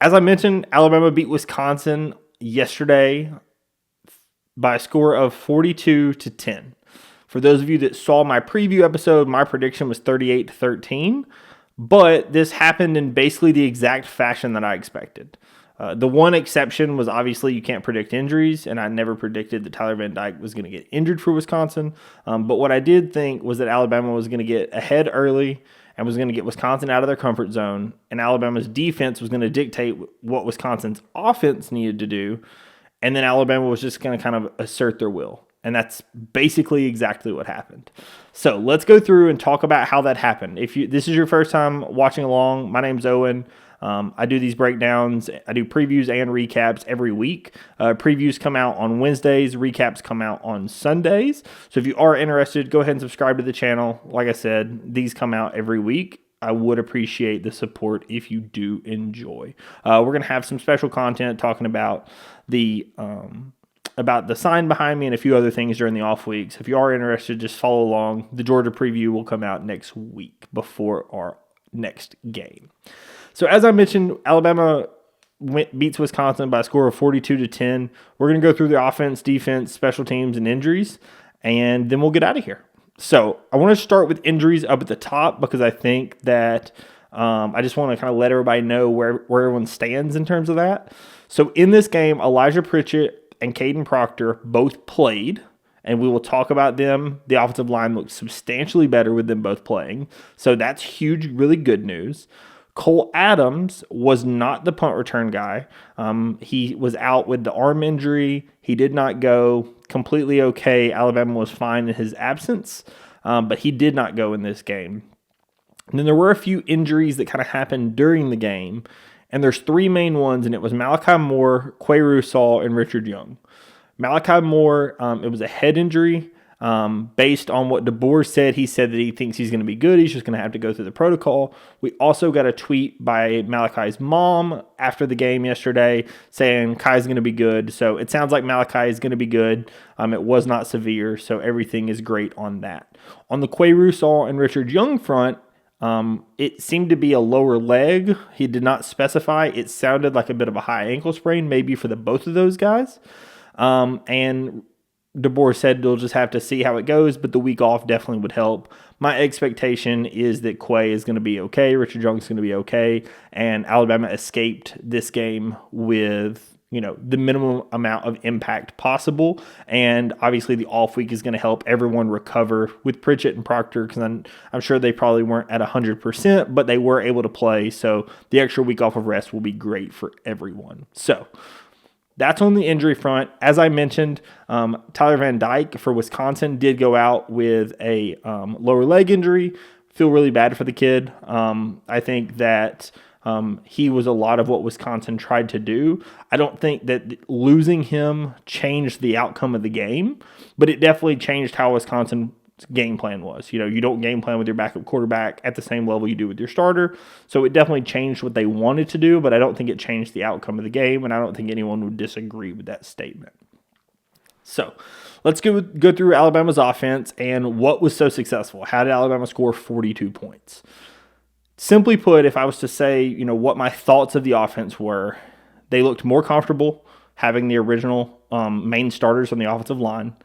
As I mentioned, Alabama beat Wisconsin yesterday by a score of 42-10. For those of you that saw my preview episode, my prediction was 38-13, but this happened in basically the exact fashion that I expected. The one exception was obviously you can't predict injuries, and I never predicted that Tyler Van Dyke was going to get injured for Wisconsin. But what I did think was that Alabama was going to get ahead early and was going to get Wisconsin out of their comfort zone, and Alabama's defense was going to dictate what Wisconsin's offense needed to do, and then Alabama was just going to kind of assert their will. And that's basically exactly what happened. So let's go through and talk about how that happened. If this is your first time watching along, my name's Owen. I do these breakdowns. I do previews and recaps every week. Previews come out on Wednesdays. Recaps come out on Sundays. So if you are interested, go ahead and subscribe to the channel. Like I said, these come out every week. I would appreciate the support if you do enjoy. We're going to have some special content talking about the sign behind me and a few other things during the off weeks. If you are interested, just follow along. The Georgia preview will come out next week before our next game. So as I mentioned, Alabama beats Wisconsin by a score of 42-10. We're going to go through the offense, defense, special teams, and injuries, and then we'll get out of here. So I want to start with injuries up at the top because I think that I just want to kind of let everybody know where everyone stands in terms of that. So in this game, Elijah Pritchett and Caden Proctor both played, and we will talk about them. The offensive line looked substantially better with them both playing. So that's huge, really good news. Cole Adams was not the punt return guy. He was out with the arm injury. He did not go. Completely okay. Alabama was fine in his absence, but he did not go in this game. And then there were a few injuries that kind of happened during the game, and there's three main ones, and it was Malachi Moore, Quay Russaw, and Richard Young. Malachi Moore, it was a head injury. Based on what DeBoer said, he said that he thinks he's going to be good. He's just going to have to go through the protocol. We also got a tweet by Malachi's mom after the game yesterday saying Kai's going to be good. So it sounds like Malachi is going to be good. It was not severe, so everything is great on that. On the Quay Russaw and Richard Young front, it seemed to be a lower leg. He did not specify. It sounded like a bit of a high ankle sprain, maybe for the both of those guys. And DeBoer said they'll just have to see how it goes, but the week off definitely would help. My expectation is that Quay is going to be okay, Richard Young is going to be okay, and Alabama escaped this game with the minimum amount of impact possible. And obviously the off week is going to help everyone recover with Pritchett and Proctor, because I'm sure they probably weren't at 100%, but they were able to play. So the extra week off of rest will be great for everyone. So that's on the injury front. As I mentioned, Tyler Van Dyke for Wisconsin did go out with a lower leg injury. Feel really bad for the kid. I think that he was a lot of what Wisconsin tried to do. I don't think that losing him changed the outcome of the game, but it definitely changed how Wisconsin game plan was. You don't game plan with your backup quarterback at the same level you do with your starter. So it definitely changed what they wanted to do, but I don't think it changed the outcome of the game, and I don't think anyone would disagree with that statement. So let's go through Alabama's offense and what was so successful. How did Alabama score 42 points? Simply put, if I was to say, what my thoughts of the offense were, they looked more comfortable having the original main starters on the offensive line.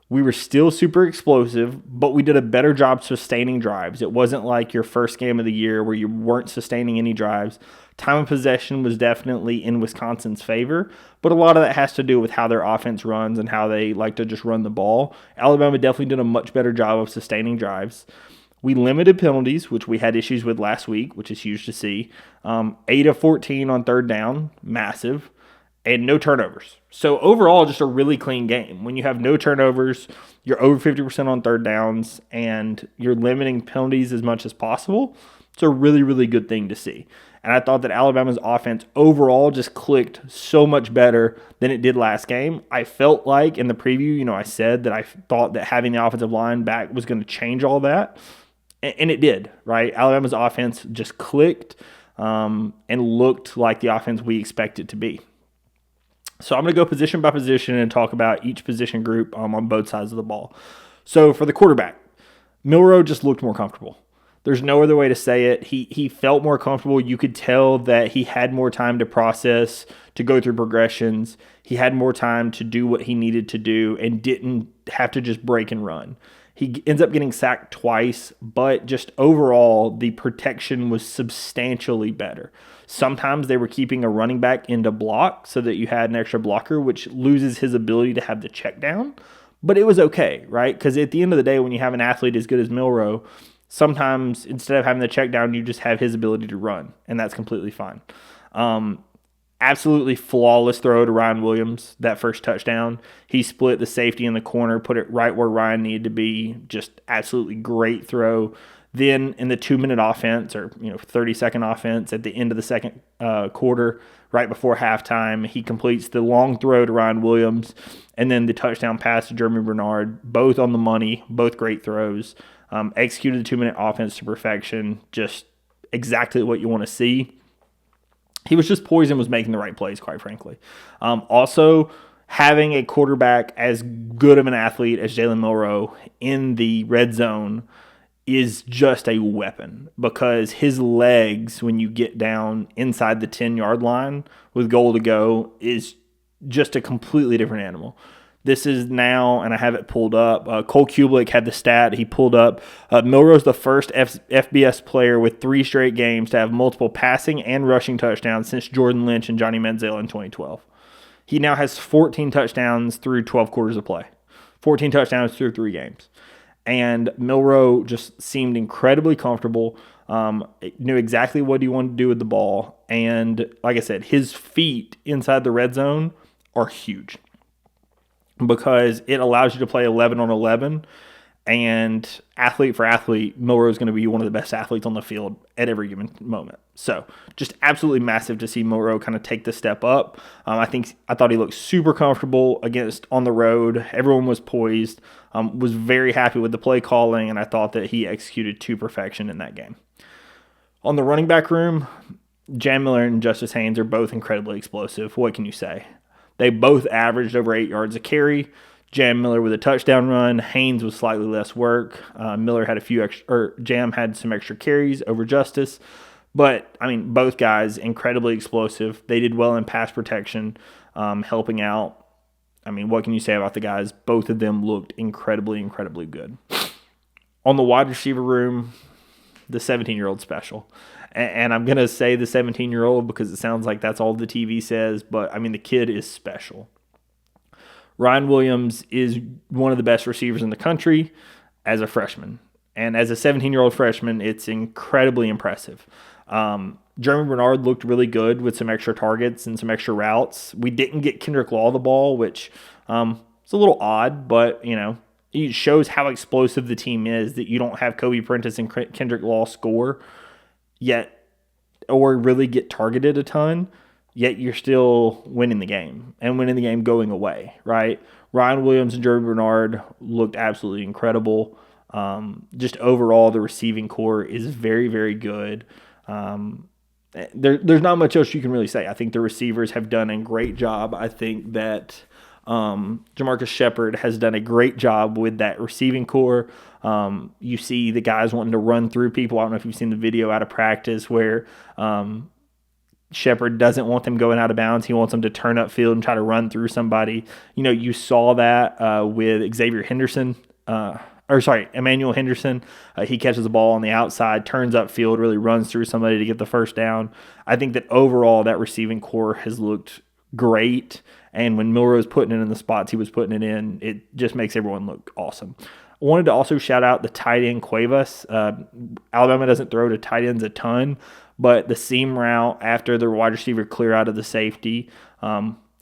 We were still super explosive, but we did a better job sustaining drives. It wasn't like your first game of the year where you weren't sustaining any drives. Time of possession was definitely in Wisconsin's favor, but a lot of that has to do with how their offense runs and how they like to just run the ball. Alabama definitely did a much better job of sustaining drives. We limited penalties, which we had issues with last week, which is huge to see. 8 of 14 on third down, massive. And no turnovers. So overall, just a really clean game. When you have no turnovers, you're over 50% on third downs, and you're limiting penalties as much as possible. It's a really, really good thing to see. And I thought that Alabama's offense overall just clicked so much better than it did last game. I felt like in the preview, I said that I thought that having the offensive line back was going to change all that. And it did, right? Alabama's offense just clicked and looked like the offense we expect it to be. So I'm going to go position by position and talk about each position group on both sides of the ball. So for the quarterback, Milroe just looked more comfortable. There's no other way to say it. He felt more comfortable. You could tell that he had more time to process, to go through progressions. He had more time to do what he needed to do and didn't have to just break and run. He ends up getting sacked twice, but just overall, the protection was substantially better. Sometimes they were keeping a running back into block so that you had an extra blocker, which loses his ability to have the check down. But it was okay, right? Because at the end of the day, when you have an athlete as good as Milroe, sometimes instead of having the check down, you just have his ability to run, and that's completely fine. Absolutely flawless throw to Ryan Williams, that first touchdown. He split the safety in the corner, put it right where Ryan needed to be. Just absolutely great throw. Then in the 2-minute offense, or 30-second offense at the end of the second quarter, right before halftime, he completes the long throw to Ryan Williams, and then the touchdown pass to Jeremy Bernard, both on the money, both great throws. Executed the 2-minute offense to perfection, just exactly what you want to see. He was just poised and was making the right plays, quite frankly. Also, having a quarterback as good of an athlete as Jalen Milroe in the red zone is just a weapon, because his legs, when you get down inside the 10-yard line with goal to go, is just a completely different animal. This is now, and I have it pulled up, Cole Kublik had the stat he pulled up. Milroe's the first FBS player with 3 straight games to have multiple passing and rushing touchdowns since Jordan Lynch and Johnny Manziel in 2012. He now has 14 touchdowns through 12 quarters of play. 14 touchdowns through 3 games. And Milroe just seemed incredibly comfortable, knew exactly what he wanted to do with the ball. And like I said, his feet inside the red zone are huge, because it allows you to play 11 on 11, and athlete for athlete, Milroe is going to be one of the best athletes on the field at every given moment. So just absolutely massive to see Milroe kind of take the step up. I thought he looked super comfortable against on the road. Everyone was poised, was very happy with the play calling, and I thought that he executed to perfection in that game. On the running back room, Jam Miller and Justice Haynes are both incredibly explosive. What can you say? They both averaged over 8 yards a carry. Jam Miller with a touchdown run. Haynes with slightly less work. Miller had Jam had some extra carries over Justice. But, both guys incredibly explosive. They did well in pass protection, helping out. What can you say about the guys? Both of them looked incredibly, incredibly good. On the wide receiver room, the 17-year-old special. And I'm going to say the 17-year-old because it sounds like that's all the TV says, but, the kid is special. Ryan Williams is one of the best receivers in the country as a freshman. And as a 17-year-old freshman, it's incredibly impressive. Jeremy Bernard looked really good with some extra targets and some extra routes. We didn't get Kendrick Law the ball, which is a little odd, but, it shows how explosive the team is that you don't have Kobe Prentice and Kendrick Law score yet, or really get targeted a ton, yet you're still winning the game and winning the game going away, right? Ryan Williams and Jeremy Bernard looked absolutely incredible. Just overall, the receiving core is very, very good. There's not much else you can really say. I think the receivers have done a great job. I think that Jamarcus Shepard has done a great job with that receiving core. You see the guys wanting to run through people. I don't know if you've seen the video out of practice where Shepard doesn't want them going out of bounds. He wants them to turn upfield and try to run through somebody. You saw that with Xavier Henderson. Emmanuel Henderson. He catches the ball on the outside, turns upfield, really runs through somebody to get the first down. I think that overall that receiving core has looked great. And when Milroe's putting it in the spots he was putting it in, it just makes everyone look awesome. I wanted to also shout out the tight end Cuevas. Alabama doesn't throw to tight ends a ton, but the seam route after the wide receiver clear out of the safety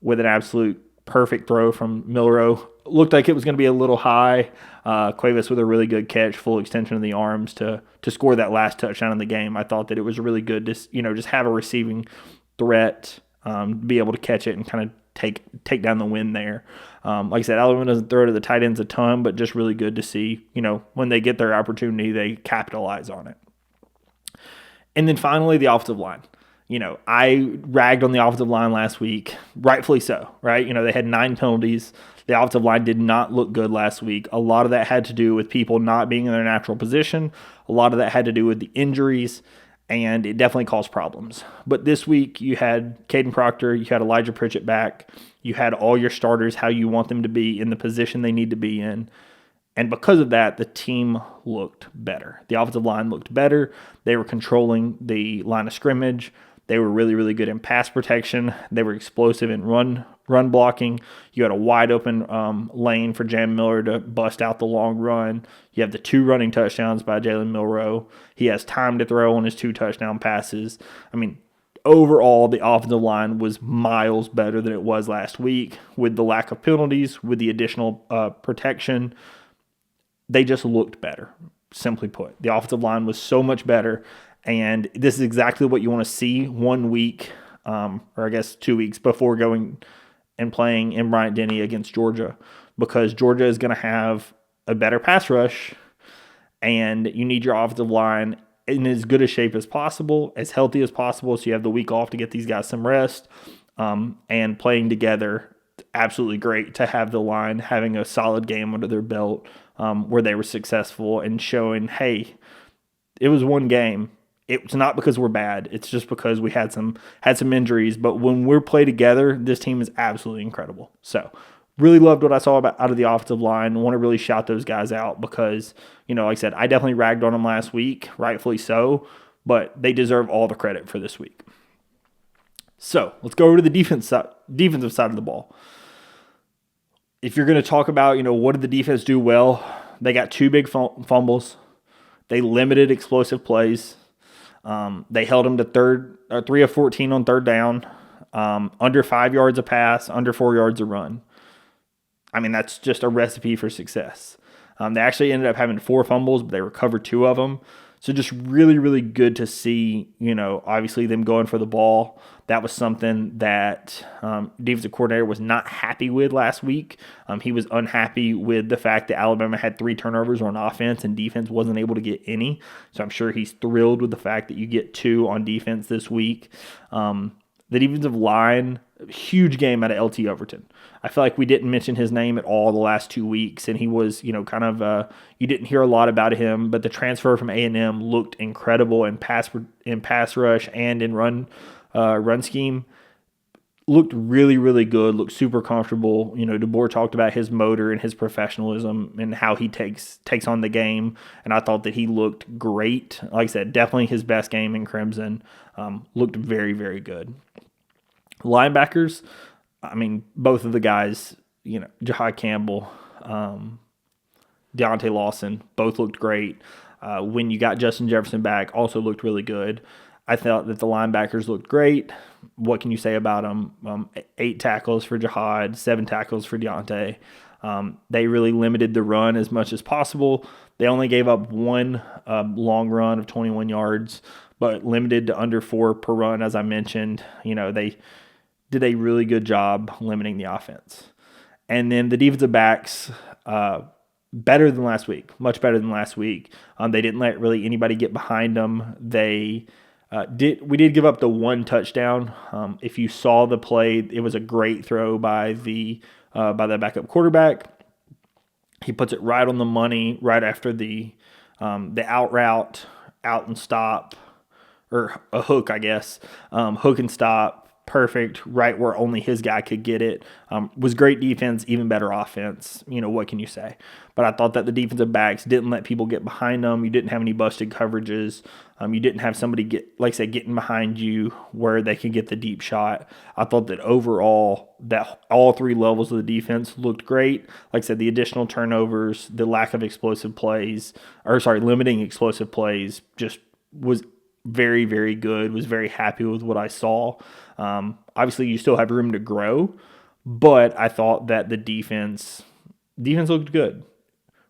with an absolute perfect throw from Milroe looked like it was going to be a little high. Cuevas with a really good catch, full extension of the arms to score that last touchdown in the game. I thought that it was really good to just have a receiving threat, be able to catch it and kind of take down the win there. Like I said, Alabama doesn't throw to the tight ends a ton, but just really good to see, when they get their opportunity, they capitalize on it. And then finally, the offensive line. I ragged on the offensive line last week, rightfully so, right? They had 9 penalties. The offensive line did not look good last week. A lot of that had to do with people not being in their natural position. A lot of that had to do with the injuries, and it definitely caused problems. But this week, you had Caden Proctor, you had Elijah Pritchett back, you had all your starters how you want them to be in the position they need to be in. And because of that, the team looked better. The offensive line looked better. They were controlling the line of scrimmage. They were really, really good in pass protection. They were explosive in run blocking. You had a wide open lane for Jam Miller to bust out the long run. You have the 2 running touchdowns by Jalen Milroe. He has time to throw on his 2 touchdown passes. Overall, the offensive line was miles better than it was last week with the lack of penalties, with the additional protection. They just looked better, simply put. The offensive line was so much better, and this is exactly what you want to see 1 week, or I guess 2 weeks before going and playing in Bryant-Denny against Georgia, because Georgia is going to have a better pass rush, and you need your offensive line in as good a shape as possible, as healthy as possible, so you have the week off to get these guys some rest, and playing together. Absolutely great to have the line having a solid game under their belt, where they were successful and showing, hey, it was one game. It's not because we're bad. It's just because we had some injuries. But when we're played together, this team is absolutely incredible. So really loved what I saw out of the offensive line. I want to really shout those guys out because, like I said, I definitely ragged on them last week, rightfully so, but they deserve all the credit for this week. So let's go over to the defensive side of the ball. If you're going to talk about, what did the defense do well, they got 2 big fumbles. They limited explosive plays. They held them to 3 of 14 on third down, under 5 yards a pass, under 4 yards a run. That's just a recipe for success. They actually ended up having 4 fumbles, but they recovered 2 of them. So just really, really good to see, obviously them going for the ball. That was something that defensive coordinator was not happy with last week. He was unhappy with the fact that Alabama had 3 turnovers on offense and defense wasn't able to get any. So I'm sure he's thrilled with the fact that you get 2 on defense this week. The defensive line, huge game out of LT Overton. I feel like we didn't mention his name at all the last 2 weeks, and he was, you didn't hear a lot about him, but the transfer from A&M looked incredible in pass rush and in run scheme. Looked really, really good, looked super comfortable. DeBoer talked about his motor and his professionalism and how he takes on the game, and I thought that he looked great. Like I said, definitely his best game in Crimson. Looked very, very good. Linebackers, both of the guys, Jahai Campbell, Deontay Lawson, both looked great. When you got Justin Jefferson back, also looked really good. I thought that the linebackers looked great. What can you say about them? 8 tackles for Jahad, 7 tackles for Deontay. They really limited the run as much as possible. They only gave up 1 long run of 21 yards, but limited to under 4 per run, as I mentioned. They did a really good job limiting the offense. And then the defensive backs, better than last week, much better than last week. They didn't let really anybody get behind them. We did give up the 1 touchdown. If you saw the play, it was a great throw by the backup quarterback. He puts it right on the money right after the out route, out and stop, or a hook, I guess. Hook and stop. Perfect, right where only his guy could get it. Was great defense, even better offense. What can you say? But I thought that the defensive backs didn't let people get behind them. You didn't have any busted coverages. You didn't have somebody getting behind you where they could get the deep shot. I thought that overall, that all 3 levels of the defense looked great. Like I said, the additional turnovers, the lack of limiting explosive plays just was very, very good. Was very happy with what I saw. Obviously, you still have room to grow, but I thought that the defense looked good,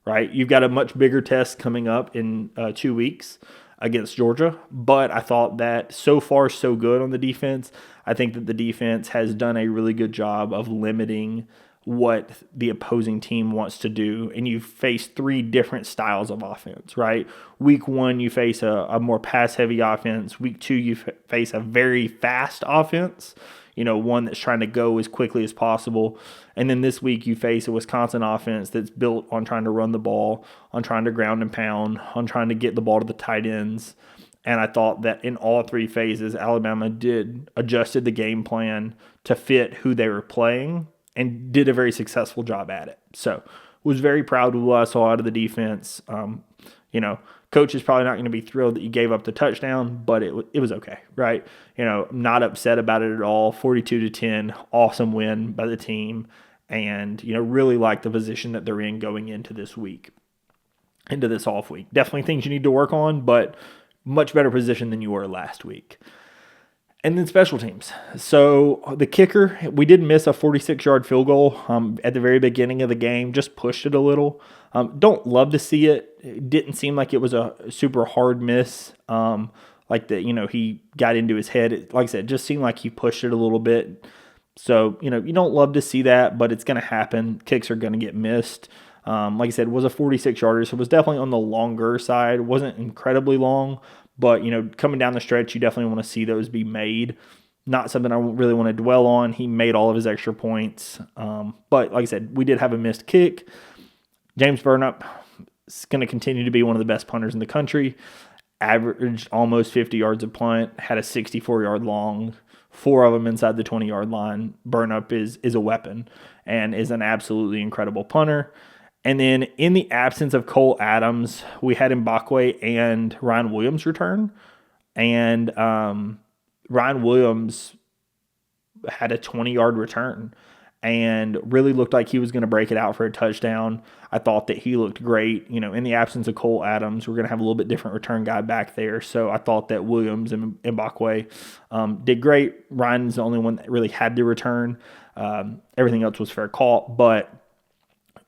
right? You've got a much bigger test coming up in 2 weeks against Georgia, but I thought that so far so good on the defense. I think that the defense has done a really good job of limiting what the opposing team wants to do, and you face 3 different styles of offense, right? Week 1, you face a more pass-heavy offense. Week 2, you face a very fast offense, one that's trying to go as quickly as possible. And then this week, you face a Wisconsin offense that's built on trying to run the ball, on trying to ground and pound, on trying to get the ball to the tight ends. And I thought that in all 3 phases, Alabama adjusted the game plan to fit who they were playing and did a very successful job at it. So was very proud of what I saw out of the defense. Coach is probably not going to be thrilled that you gave up the touchdown, but it was okay, right? Not upset about it at all. 42-10, awesome win by the team, and really like the position that they're in going into this week, into this off week. Definitely things you need to work on, but much better position than you were last week. And then special teams. So the kicker, we did miss a 46-yard field goal at the very beginning of the game, just pushed it a little. Don't love to see it. It didn't seem like it was a super hard miss, like that, he got into his head. Like I said, it just seemed like he pushed it a little bit. So, you don't love to see that, but it's going to happen. Kicks are going to get missed. Like I said, it was a 46-yarder, so it was definitely on the longer side. It wasn't incredibly long, but, coming down the stretch, you definitely want to see those be made. Not something I really want to dwell on. He made all of his extra points. But like I said, we did have a missed kick. James Burnap is going to continue to be one of the best punters in the country. Averaged almost 50 yards a punt, had a 64-yard long, 4 of them inside the 20-yard line. Burnap is a weapon and is an absolutely incredible punter. And then in the absence of Cole Adams, we had Mbakwe and Ryan Williams return. And Ryan Williams had a 20-yard return and really looked like he was going to break it out for a touchdown. I thought that he looked great. In the absence of Cole Adams, we're going to have a little bit different return guy back there. So I thought that Williams and Mbakwe did great. Ryan's the only one that really had the return. Everything else was fair call, but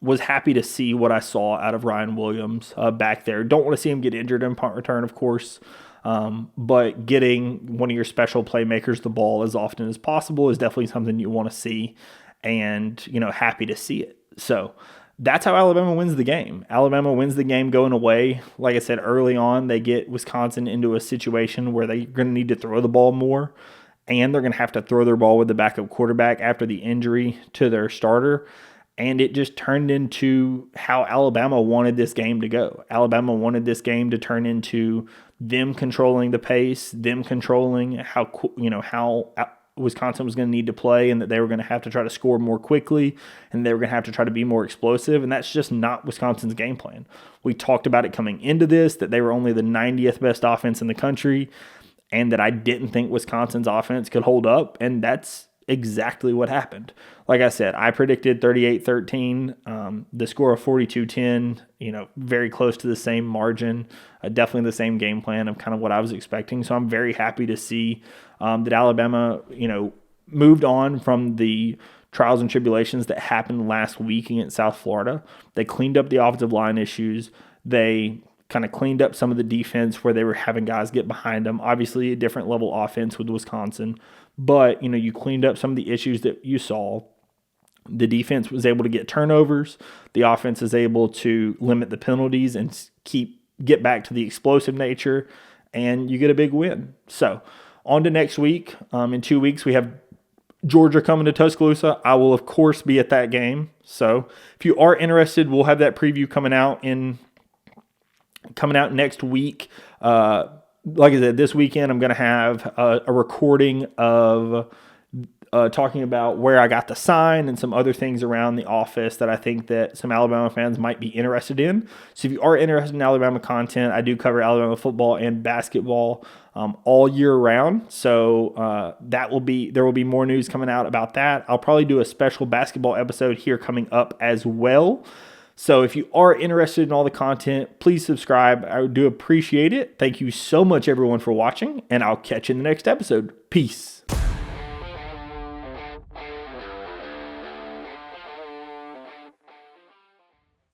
was happy to see what I saw out of Ryan Williams back there. Don't want to see him get injured in punt return, of course, but getting one of your special playmakers the ball as often as possible is definitely something you want to see, and, happy to see it. So that's how Alabama wins the game. Alabama wins the game going away. Like I said, early on, they get Wisconsin into a situation where they're going to need to throw the ball more, and they're going to have to throw their ball with the backup quarterback after the injury to their starter. And it just turned into how Alabama wanted this game to go. Alabama wanted this game to turn into them controlling the pace, them controlling how Wisconsin was going to need to play, and that they were going to have to try to score more quickly, and they were going to have to try to be more explosive. And that's just not Wisconsin's game plan. We talked about it coming into this, that they were only the 90th best offense in the country, and that I didn't think Wisconsin's offense could hold up. And that's exactly what happened. Like I said, I predicted 38-13, the score of 42-10, very close to the same margin, definitely the same game plan of kind of what I was expecting. So I'm very happy to see that Alabama, moved on from the trials and tribulations that happened last week against South Florida. They cleaned up the offensive line issues. They kind of cleaned up some of the defense where they were having guys get behind them. Obviously, a different level offense with Wisconsin. But, you cleaned up some of the issues that you saw. The defense was able to get turnovers. The offense is able to limit the penalties and get back to the explosive nature, and you get a big win. So, on to next week. In 2 weeks, we have Georgia coming to Tuscaloosa. I will, of course, be at that game. So, if you are interested, we'll have that preview coming out next week. Like I said, this weekend I'm going to have a recording of talking about where I got the sign and some other things around the office that I think that some Alabama fans might be interested in. So if you are interested in Alabama content, I do cover Alabama football and basketball all year round. So there will be more news coming out about that. I'll probably do a special basketball episode here coming up as well. So if you are interested in all the content, please subscribe. I do appreciate it. Thank you so much, everyone, for watching, and I'll catch you in the next episode. Peace.